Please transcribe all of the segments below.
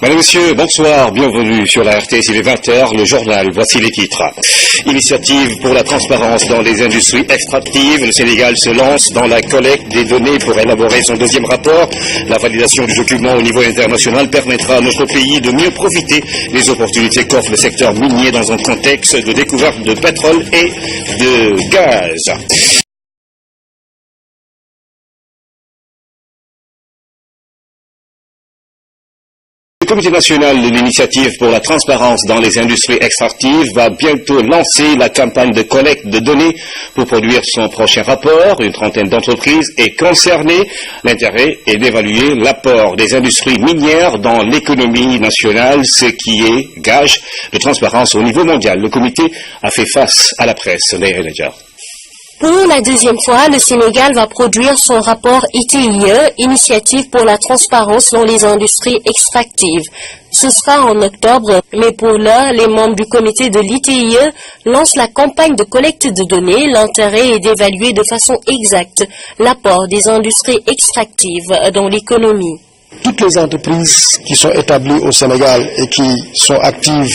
Mesdames, Messieurs, bonsoir, bienvenue sur la RTS, il est 20h, le journal, voici les titres. Initiative pour la transparence dans les industries extractives, le Sénégal se lance dans la collecte des données pour élaborer son deuxième rapport. La validation du document au niveau international permettra à notre pays de mieux profiter des opportunités qu'offre le secteur minier dans un contexte de découverte de pétrole et de gaz. Le Comité national de l'initiative pour la transparence dans les industries extractives va bientôt lancer la campagne de collecte de données pour produire son prochain rapport. Une trentaine d'entreprises est concernée. L'intérêt est d'évaluer l'apport des industries minières dans l'économie nationale, ce qui est gage de transparence au niveau mondial. Le comité a fait face à la presse. Pour la deuxième fois, le Sénégal va produire son rapport ITIE, Initiative pour la transparence dans les industries extractives. Ce sera en octobre, mais pour l'heure, les membres du comité de l'ITIE lancent la campagne de collecte de données. L'intérêt est d'évaluer de façon exacte l'apport des industries extractives dans l'économie. Toutes les entreprises qui sont établies au Sénégal et qui sont actives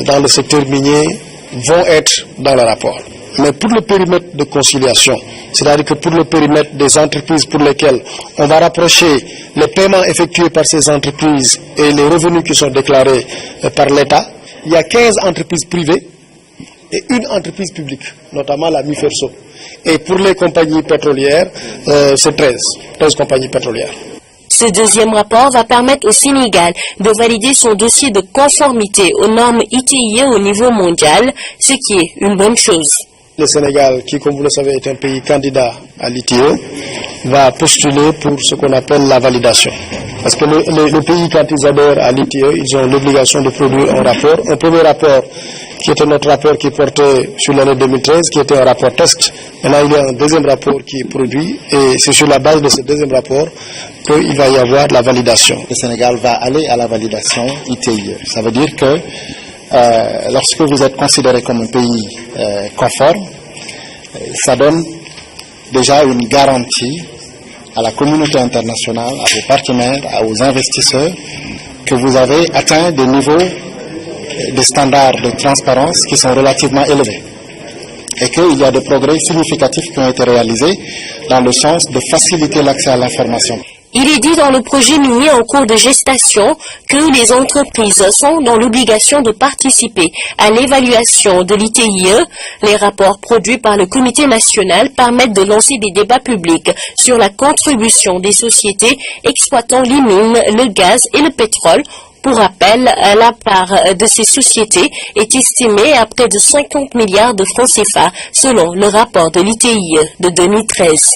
dans le secteur minier vont être dans le rapport. Mais pour le périmètre de conciliation, c'est-à-dire que pour le périmètre des entreprises pour lesquelles on va rapprocher les paiements effectués par ces entreprises et les revenus qui sont déclarés par l'État, il y a 15 entreprises privées et une entreprise publique, notamment la MIFERSO. Et pour les compagnies pétrolières, c'est 13 compagnies pétrolières. Ce deuxième rapport va permettre au Sénégal de valider son dossier de conformité aux normes ITIE au niveau mondial, ce qui est une bonne chose. Le Sénégal, qui comme vous le savez est un pays candidat à l'ITIE, va postuler pour ce qu'on appelle la validation. Parce que les pays, quand ils adhèrent à l'ITIE, ils ont l'obligation de produire un rapport. Un premier rapport qui était notre rapport qui portait sur l'année 2013, qui était un rapport test. Maintenant, il y a un deuxième rapport qui est produit et c'est sur la base de ce deuxième rapport qu'il va y avoir la validation. Le Sénégal va aller à la validation ITIE. Ça veut dire que lorsque vous êtes considéré comme un pays conforme, ça donne déjà une garantie à la communauté internationale, à vos partenaires, aux investisseurs, que vous avez atteint des niveaux de standards de transparence qui sont relativement élevés et qu'il y a des progrès significatifs qui ont été réalisés dans le sens de faciliter l'accès à l'information. Il est dit dans le projet minier en cours de gestation que les entreprises sont dans l'obligation de participer à l'évaluation de l'ITIE. Les rapports produits par le comité national permettent de lancer des débats publics sur la contribution des sociétés exploitant les mines, le gaz et le pétrole. Pour rappel, la part de ces sociétés est estimée à près de 50 milliards de francs CFA selon le rapport de l'ITIE de 2013.